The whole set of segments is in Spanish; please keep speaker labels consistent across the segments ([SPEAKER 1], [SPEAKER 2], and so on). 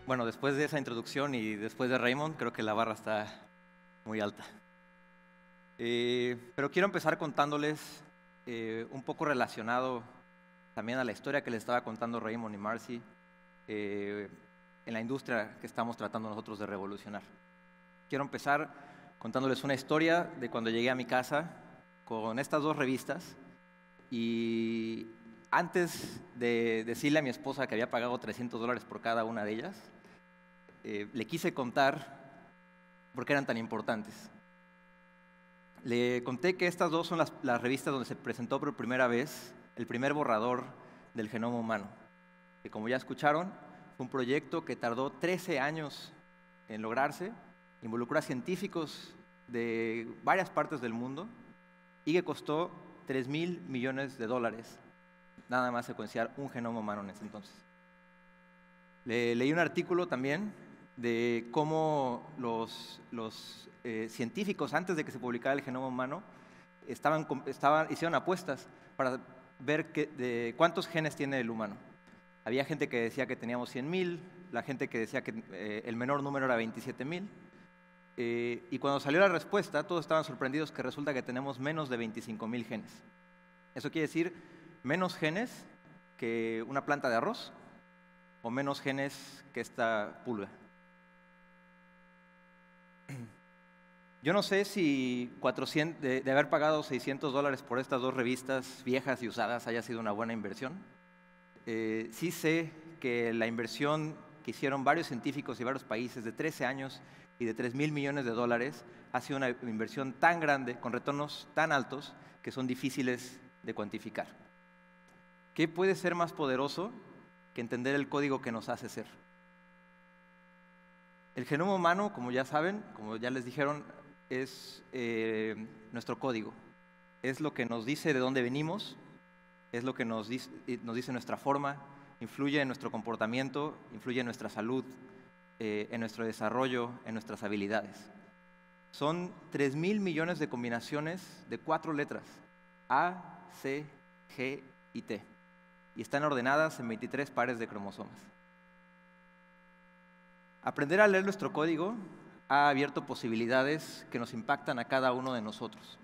[SPEAKER 1] Bueno, después de esa introducción y después de Raymond, creo que la barra está muy alta. Pero quiero empezar contándoles un poco relacionado también a la historia que les estaba contando Raymond y Marcy en la industria que estamos tratando nosotros de revolucionar. Quiero empezar contándoles una historia de cuando llegué a mi casa con estas dos revistas y antes de decirle a mi esposa que había pagado $300 por cada una de ellas, le quise contar por qué eran tan importantes. Le conté que estas dos son las revistas donde se presentó por primera vez el primer borrador del genoma humano, que como ya escucharon, fue un proyecto que tardó 13 años en lograrse, involucró a científicos de varias partes del mundo y que costó $3,000 millones, nada más secuenciar un genoma humano en ese entonces. Leí un artículo también de cómo los científicos, antes de que se publicara el genoma humano, hicieron apuestas para ver cuántos genes tiene el humano. Había gente que decía que teníamos 100,000, la gente que decía que el menor número era 27,000. Y cuando salió la respuesta, todos estaban sorprendidos que resulta que tenemos menos de 25,000 genes. Eso quiere decir menos genes que una planta de arroz o menos genes que esta pulga. Yo no sé si de haber pagado $600 por estas dos revistas viejas y usadas haya sido una buena inversión. Sí sé que la inversión que hicieron varios científicos y varios países de 13 años y de $3,000 millones ha sido una inversión tan grande, con retornos tan altos, que son difíciles de cuantificar. ¿Qué puede ser más poderoso que entender el código que nos hace ser? El genoma humano, como ya saben, como ya les dijeron, es nuestro código. Es lo que nos dice de dónde venimos, es lo que nos dice nuestra forma, influye en nuestro comportamiento, influye en nuestra salud, en nuestro desarrollo, en nuestras habilidades. Son 3,000 millones de combinaciones de 4 letras, A, C, G y T, y están ordenadas en 23 pares de cromosomas. Aprender a leer nuestro código ha abierto posibilidades que nos impactan a cada uno de nosotros.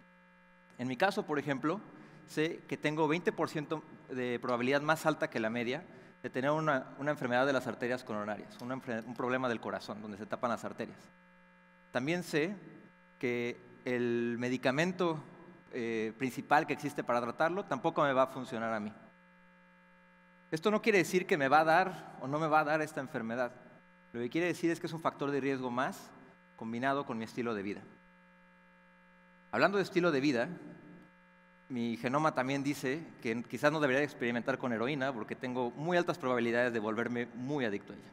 [SPEAKER 1] En mi caso, por ejemplo, sé que tengo 20% de probabilidad más alta que la media de tener una enfermedad de las arterias coronarias, un problema del corazón, donde se tapan las arterias. También sé que el medicamento principal que existe para tratarlo tampoco me va a funcionar a mí. Esto no quiere decir que me va a dar o no me va a dar esta enfermedad. Lo que quiere decir es que es un factor de riesgo más combinado con mi estilo de vida. Hablando de estilo de vida, mi genoma también dice que quizás no debería experimentar con heroína porque tengo muy altas probabilidades de volverme muy adicto a ella.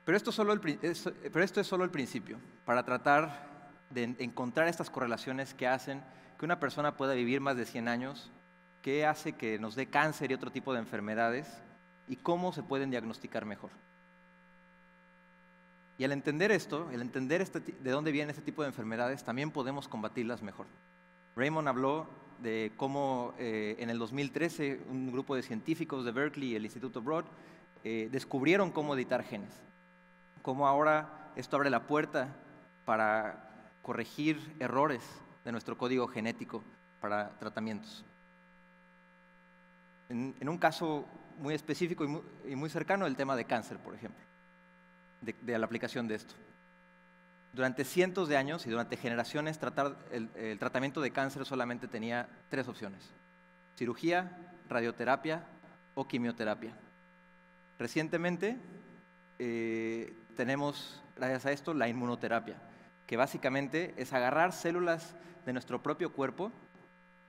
[SPEAKER 1] Pero esto es solo el principio, para tratar de encontrar estas correlaciones que hacen que una persona pueda vivir más de 100 años, que hace que nos dé cáncer y otro tipo de enfermedades, y cómo se pueden diagnosticar mejor. Y al entender esto, de dónde vienen este tipo de enfermedades, también podemos combatirlas mejor. Raymond habló de cómo en el 2013 un grupo de científicos de Berkeley y el Instituto Broad descubrieron cómo editar genes. Cómo ahora esto abre la puerta para corregir errores de nuestro código genético para tratamientos. En un caso muy específico y muy cercano, el tema de cáncer, por ejemplo, de la aplicación de esto. Durante cientos de años y durante generaciones, el tratamiento de cáncer solamente tenía 3 opciones: cirugía, radioterapia o quimioterapia. Recientemente tenemos, gracias a esto, la inmunoterapia, que básicamente es agarrar células de nuestro propio cuerpo,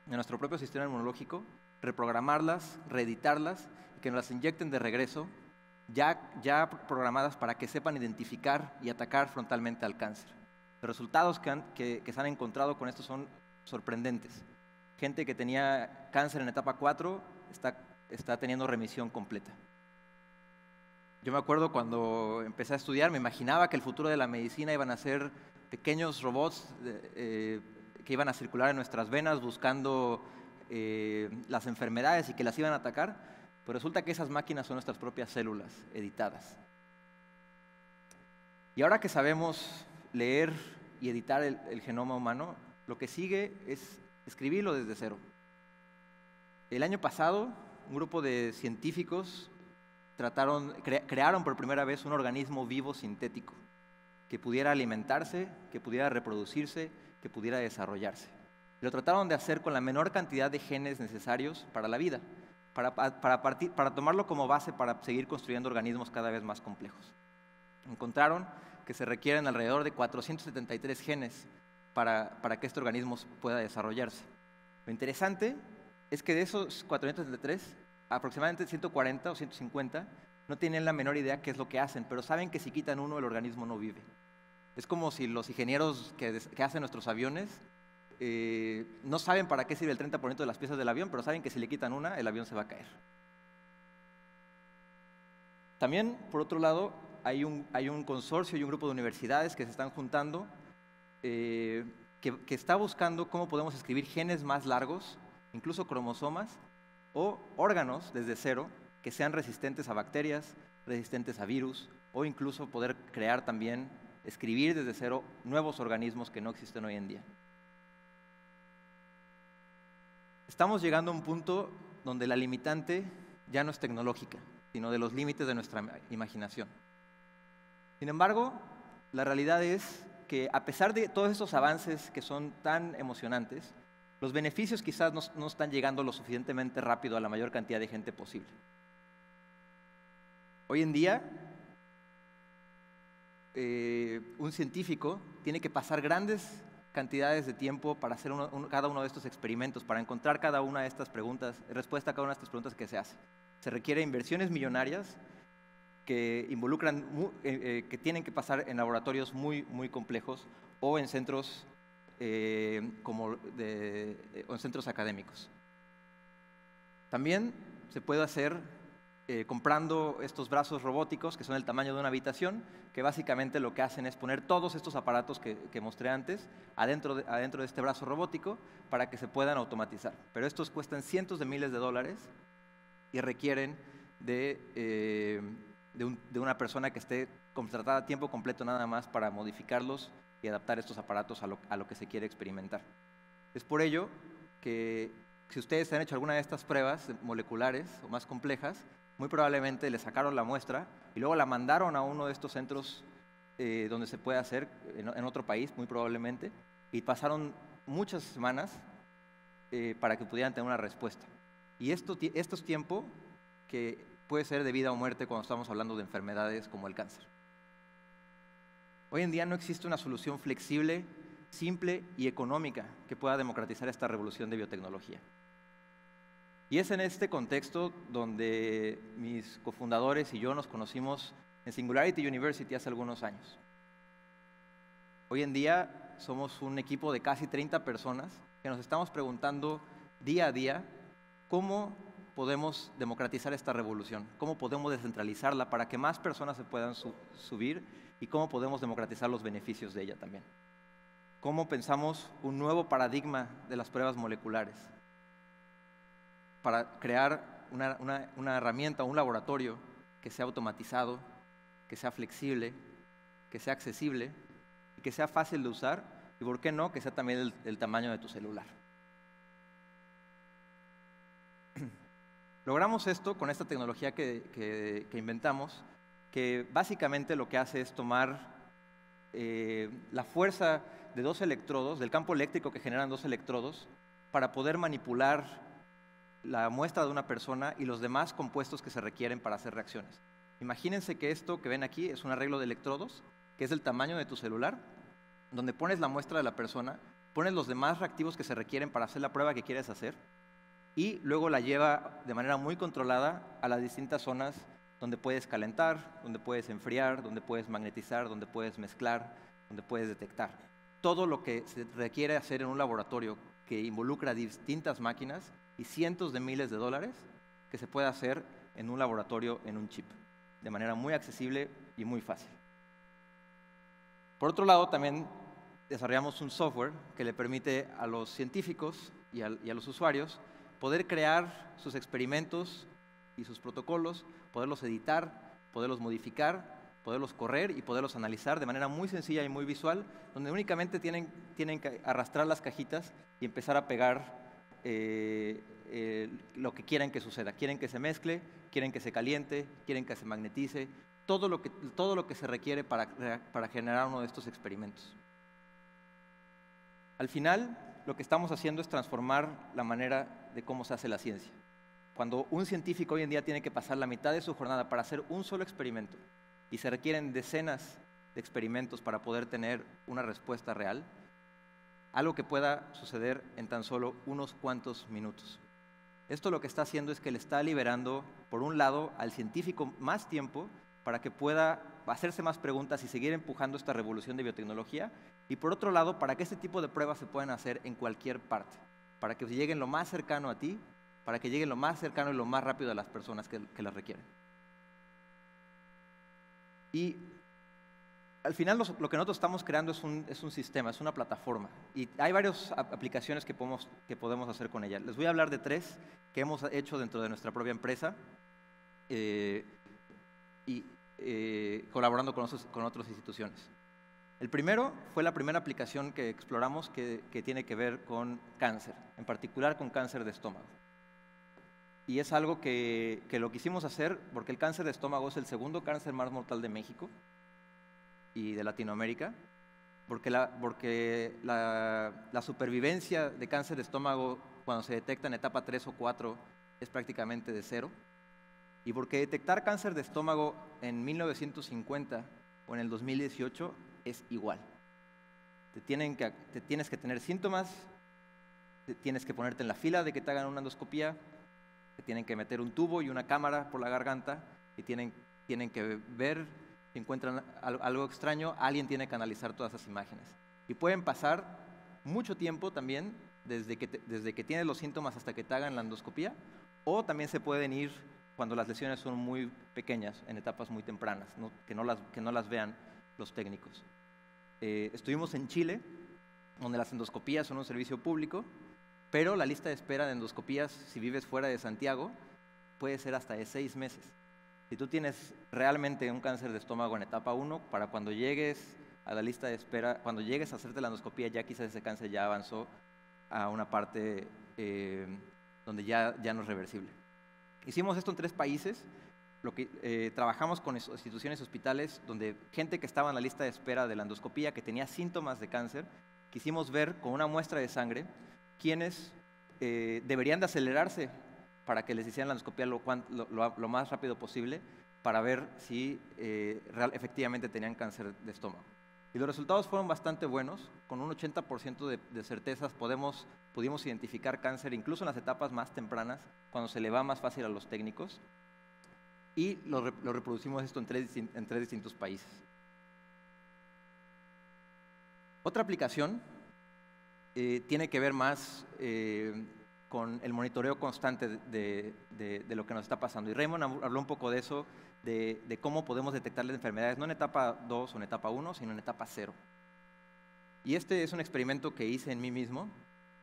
[SPEAKER 1] de nuestro propio sistema inmunológico, reprogramarlas, reeditarlas y que nos las inyecten de regreso, ya programadas para que sepan identificar y atacar frontalmente al cáncer. Los resultados que se han encontrado con esto son sorprendentes. Gente que tenía cáncer en etapa 4 está teniendo remisión completa. Yo me acuerdo cuando empecé a estudiar, me imaginaba que el futuro de la medicina iban a ser pequeños robots que iban a circular en nuestras venas buscando las enfermedades y que las iban a atacar. Pues resulta que esas máquinas son nuestras propias células editadas. Y ahora que sabemos leer y editar el genoma humano, lo que sigue es escribirlo desde cero. El año pasado, un grupo de científicos crearon por primera vez un organismo vivo sintético que pudiera alimentarse, que pudiera reproducirse, que pudiera desarrollarse. Lo trataron de hacer con la menor cantidad de genes necesarios para la vida, para tomarlo como base para seguir construyendo organismos cada vez más complejos. Encontraron que se requieren alrededor de 473 genes para que este organismo pueda desarrollarse. Lo interesante es que de esos 473, aproximadamente 140 o 150 no tienen la menor idea qué es lo que hacen, pero saben que si quitan uno, el organismo no vive. Es como si los ingenieros que hacen nuestros aviones no saben para qué sirve el 30% de las piezas del avión, pero saben que si le quitan una, el avión se va a caer. También, por otro lado, hay un consorcio y un grupo de universidades que se están juntando que está buscando cómo podemos escribir genes más largos, incluso cromosomas o órganos desde cero que sean resistentes a bacterias, resistentes a virus, o incluso poder crear también, escribir desde cero nuevos organismos que no existen hoy en día. Estamos llegando a un punto donde la limitante ya no es tecnológica, sino de los límites de nuestra imaginación. Sin embargo, la realidad es que a pesar de todos estos avances que son tan emocionantes, los beneficios quizás no están llegando lo suficientemente rápido a la mayor cantidad de gente posible. Hoy en día, un científico tiene que pasar grandes cantidades de tiempo para hacer cada uno de estos experimentos, para encontrar cada una de estas preguntas, respuesta a cada una de estas preguntas que se hace. Se requiere inversiones millonarias que involucran, que tienen que pasar en laboratorios muy, muy complejos o en centros, o en centros académicos. También se puede hacer comprando estos brazos robóticos que son el tamaño de una habitación, que básicamente lo que hacen es poner todos estos aparatos que mostré antes adentro de este brazo robótico para que se puedan automatizar. Pero estos cuestan cientos de miles de dólares y requieren de una persona que esté contratada a tiempo completo nada más para modificarlos y adaptar estos aparatos a lo que se quiere experimentar. Es por ello que si ustedes han hecho alguna de estas pruebas moleculares o más complejas, muy probablemente le sacaron la muestra y luego la mandaron a uno de estos centros donde se puede hacer, en otro país muy probablemente, y pasaron muchas semanas para que pudieran tener una respuesta. Y esto es tiempo que puede ser de vida o muerte cuando estamos hablando de enfermedades como el cáncer. Hoy en día no existe una solución flexible, simple y económica que pueda democratizar esta revolución de biotecnología. Y es en este contexto donde mis cofundadores y yo nos conocimos en Singularity University hace algunos años. Hoy en día somos un equipo de casi 30 personas que nos estamos preguntando día a día cómo podemos democratizar esta revolución, cómo podemos descentralizarla para que más personas se puedan subir y cómo podemos democratizar los beneficios de ella también. Cómo pensamos un nuevo paradigma de las pruebas moleculares para crear una herramienta, un laboratorio que sea automatizado, que sea flexible, que sea accesible y que sea fácil de usar y, ¿por qué no?, que sea también el tamaño de tu celular. Logramos esto con esta tecnología que inventamos, que básicamente lo que hace es tomar la fuerza de dos electrodos, del campo eléctrico que generan dos electrodos, para poder manipular la muestra de una persona y los demás compuestos que se requieren para hacer reacciones. Imagínense que esto que ven aquí es un arreglo de electrodos, que es del tamaño de tu celular, donde pones la muestra de la persona, pones los demás reactivos que se requieren para hacer la prueba que quieres hacer, y luego la lleva de manera muy controlada a las distintas zonas donde puedes calentar, donde puedes enfriar, donde puedes magnetizar, donde puedes mezclar, donde puedes detectar. Todo lo que se requiere hacer en un laboratorio que involucra distintas máquinas y cientos de miles de dólares que se puede hacer en un laboratorio, en un chip, de manera muy accesible y muy fácil. Por otro lado, también desarrollamos un software que le permite a los científicos y a los usuarios poder crear sus experimentos y sus protocolos, poderlos editar, poderlos modificar, poderlos correr y poderlos analizar de manera muy sencilla y muy visual, donde únicamente tienen que arrastrar las cajitas y empezar a pegar lo que quieren que suceda. Quieren que se mezcle, quieren que se caliente, quieren que se magnetice, todo lo que se requiere para generar uno de estos experimentos. Al final, lo que estamos haciendo es transformar la manera de cómo se hace la ciencia. Cuando un científico hoy en día tiene que pasar la mitad de su jornada para hacer un solo experimento y se requieren decenas de experimentos para poder tener una respuesta real, algo que pueda suceder en tan solo unos cuantos minutos. Esto lo que está haciendo es que le está liberando, por un lado, al científico más tiempo para que pueda hacerse más preguntas y seguir empujando esta revolución de biotecnología, y por otro lado, para que este tipo de pruebas se puedan hacer en cualquier parte, para que lleguen lo más cercano a ti, para que lleguen lo más cercano y lo más rápido a las personas que las requieren. Y al final lo que nosotros estamos creando es un sistema, es una plataforma, y hay varias aplicaciones que podemos hacer con ella. Les voy a hablar de 3 que hemos hecho dentro de nuestra propia empresa, colaborando con otras instituciones. El primero fue la primera aplicación que exploramos que tiene que ver con cáncer, en particular con cáncer de estómago. Y es algo que lo quisimos hacer porque el cáncer de estómago es el segundo cáncer más mortal de México y de Latinoamérica, porque la supervivencia de cáncer de estómago cuando se detecta en etapa 3 o 4 es prácticamente de 0, y porque detectar cáncer de estómago en 1950 o en el 2018 es igual. Tienes que tener síntomas, tienes que ponerte en la fila de que te hagan una endoscopía, te tienen que meter un tubo y una cámara por la garganta y tienen que ver si encuentran algo extraño, alguien tiene que analizar todas esas imágenes. Y pueden pasar mucho tiempo también, desde que tienes los síntomas hasta que te hagan la endoscopía, o también se pueden ir cuando las lesiones son muy pequeñas, en etapas muy tempranas, ¿no? que no las vean los técnicos. Estuvimos en Chile, donde las endoscopías son un servicio público, pero la lista de espera de endoscopías, si vives fuera de Santiago, puede ser hasta de 6 meses. Si tú tienes realmente un cáncer de estómago en etapa 1, para cuando llegues a la lista de espera, cuando llegues a hacerte la endoscopía, ya quizás ese cáncer ya avanzó a una parte donde ya no es reversible. Hicimos esto en 3 países. Trabajamos con instituciones hospitales donde gente que estaba en la lista de espera de la endoscopía, que tenía síntomas de cáncer, quisimos ver con una muestra de sangre quiénes deberían de acelerarse para que les hicieran la endoscopía lo más rápido posible, para ver si efectivamente tenían cáncer de estómago. Y los resultados fueron bastante buenos. Con un 80% de certezas pudimos identificar cáncer incluso en las etapas más tempranas, cuando se le va más fácil a los técnicos. Y lo reproducimos esto en tres distintos países. Otra aplicación tiene que ver más con el monitoreo constante de lo que nos está pasando. Y Raymond habló un poco de eso, de cómo podemos detectar las enfermedades, no en etapa 2 o en etapa 1, sino en etapa 0. Y este es un experimento que hice en mí mismo,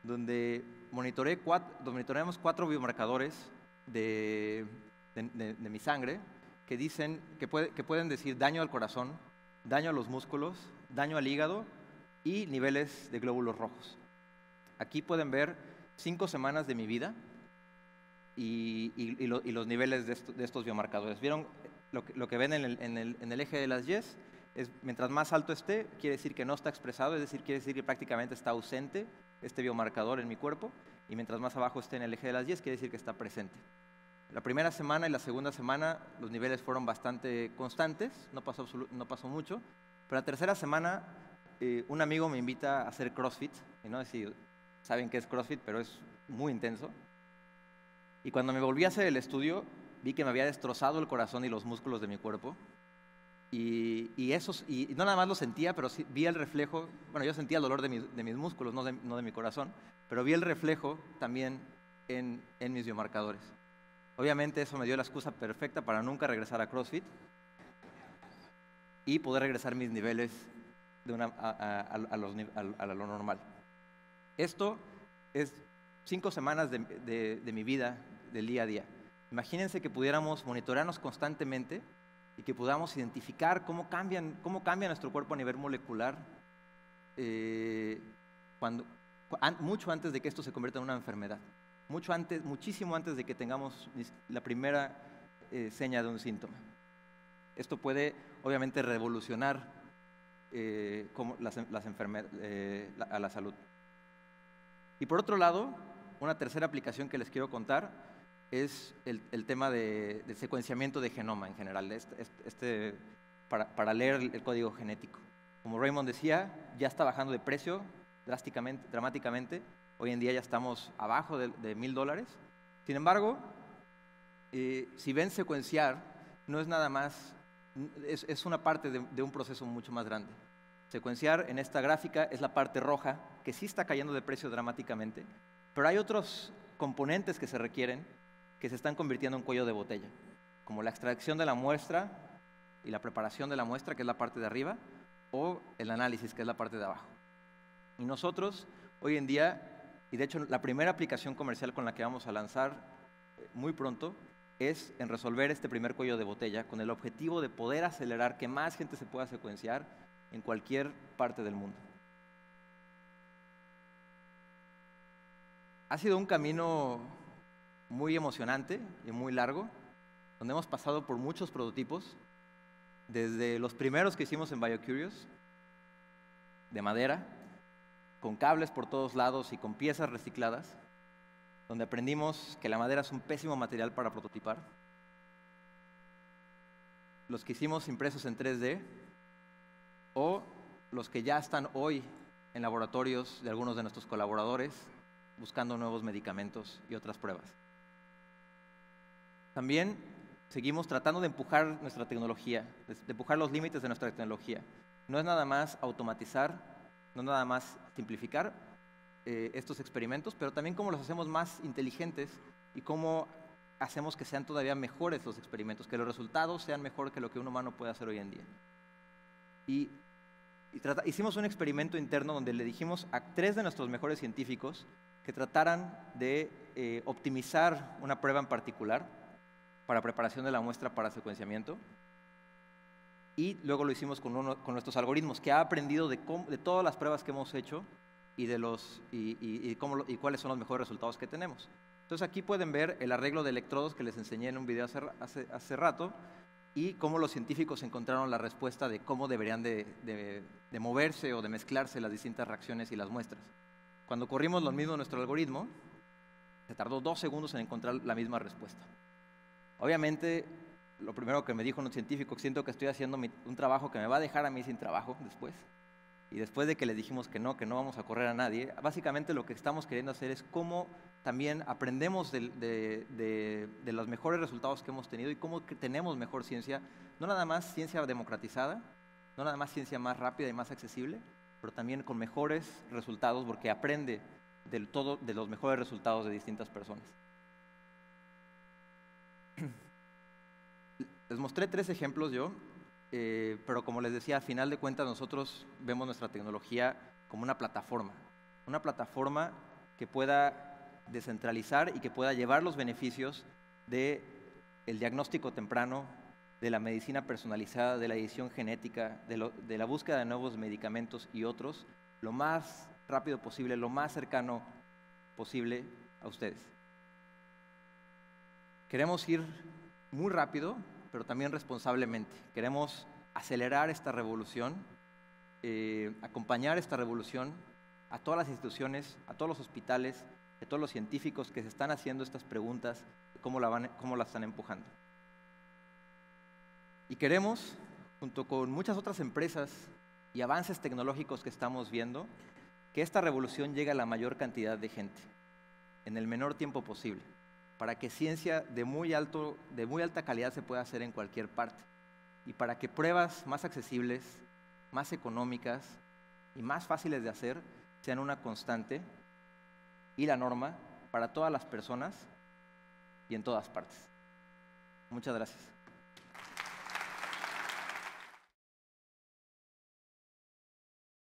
[SPEAKER 1] donde monitoreamos 4 biomarcadores de mi sangre que pueden decir daño al corazón, daño a los músculos, daño al hígado y niveles de glóbulos rojos. Aquí pueden ver 5 semanas de mi vida y los niveles de estos biomarcadores. ¿Vieron lo que ven en el eje de las Y's? Mientras más alto esté, quiere decir que no está expresado, es decir, quiere decir que prácticamente está ausente este biomarcador en mi cuerpo, y mientras más abajo esté en el eje de las Y's, quiere decir que está presente. La primera semana y la segunda semana los niveles fueron bastante constantes, no pasó mucho, pero la tercera semana un amigo me invita a hacer CrossFit, y no sé si saben qué es CrossFit, pero es muy intenso. Y cuando me volví a hacer el estudio, vi que me había destrozado el corazón y los músculos de mi cuerpo. Y no nada más lo sentía, pero sí, vi el reflejo. Bueno, yo sentía el dolor de mis músculos, no de mi corazón, pero vi el reflejo también en mis biomarcadores. Obviamente eso me dio la excusa perfecta para nunca regresar a CrossFit y poder regresar mis niveles a lo normal. Esto es 5 semanas de mi vida, del día a día. Imagínense que pudiéramos monitorearnos constantemente y que podamos identificar cómo cambia nuestro cuerpo a nivel molecular mucho antes de que esto se convierta en una enfermedad, muchísimo antes de que tengamos la primera seña de un síntoma. Esto puede, obviamente, revolucionar a la salud. Y por otro lado, una tercera aplicación que les quiero contar es el tema del secuenciamiento de genoma en general, para leer el código genético. Como Raymond decía, ya está bajando de precio dramáticamente. Hoy en día ya estamos abajo de $1,000. Sin embargo, si ven secuenciar, no es nada más, es una parte de un proceso mucho más grande. Secuenciar en esta gráfica es la parte roja, que sí está cayendo de precio dramáticamente, pero hay otros componentes que se requieren que se están convirtiendo en cuello de botella, como la extracción de la muestra y la preparación de la muestra, que es la parte de arriba, o el análisis, que es la parte de abajo. Y nosotros, hoy en día, y de hecho la primera aplicación comercial con la que vamos a lanzar muy pronto, es en resolver este primer cuello de botella, con el objetivo de poder acelerar que más gente se pueda secuenciar en cualquier parte del mundo. Ha sido un camino muy emocionante y muy largo, donde hemos pasado por muchos prototipos, desde los primeros que hicimos en BioCurious, de madera, con cables por todos lados y con piezas recicladas, donde aprendimos que la madera es un pésimo material para prototipar, los que hicimos impresos en 3D, o los que ya están hoy en laboratorios de algunos de nuestros colaboradores, buscando nuevos medicamentos y otras pruebas. También seguimos tratando de empujar nuestra tecnología, de empujar los límites de nuestra tecnología. No es nada más automatizar, no es nada más simplificar estos experimentos, pero también cómo los hacemos más inteligentes y cómo hacemos que sean todavía mejores los experimentos, que los resultados sean mejor que lo que un humano puede hacer hoy en día. Hicimos un experimento interno donde le dijimos a 3 de nuestros mejores científicos que trataran de optimizar una prueba en particular para preparación de la muestra para secuenciamiento, y luego lo hicimos con nuestros algoritmos, que ha aprendido de todas las pruebas que hemos hecho y cuáles son los mejores resultados que tenemos. Entonces aquí pueden ver el arreglo de electrodos que les enseñé en un video hace rato, y cómo los científicos encontraron la respuesta de cómo deberían de moverse o de mezclarse las distintas reacciones y las muestras. Cuando corrimos lo mismo en nuestro algoritmo, se tardó 2 segundos en encontrar la misma respuesta. Obviamente, lo primero que me dijo un científico, siento que estoy haciendo un trabajo que me va a dejar a mí sin trabajo después. Y después de que les dijimos que no vamos a correr a nadie, básicamente lo que estamos queriendo hacer es cómo también aprendemos de los mejores resultados que hemos tenido y cómo tenemos mejor ciencia, no nada más ciencia democratizada, no nada más ciencia más rápida y más accesible, pero también con mejores resultados, porque aprende de los mejores resultados de distintas personas. Les mostré 3 ejemplos yo, pero como les decía, al final de cuentas nosotros vemos nuestra tecnología como una plataforma que pueda descentralizar y que pueda llevar los beneficios del diagnóstico temprano, de la medicina personalizada, de la edición genética, de la búsqueda de nuevos medicamentos y otros, lo más rápido posible, lo más cercano posible a ustedes. Queremos ir muy rápido, pero también responsablemente. Queremos acelerar esta revolución, acompañar esta revolución a todas las instituciones, a todos los hospitales, a todos los científicos que se están haciendo estas preguntas, cómo la están empujando. Y queremos, junto con muchas otras empresas y avances tecnológicos que estamos viendo, que esta revolución llegue a la mayor cantidad de gente, en el menor tiempo posible, para que ciencia de muy alta calidad se pueda hacer en cualquier parte, y para que pruebas más accesibles, más económicas y más fáciles de hacer sean una constante y la norma para todas las personas y en todas partes. Muchas gracias.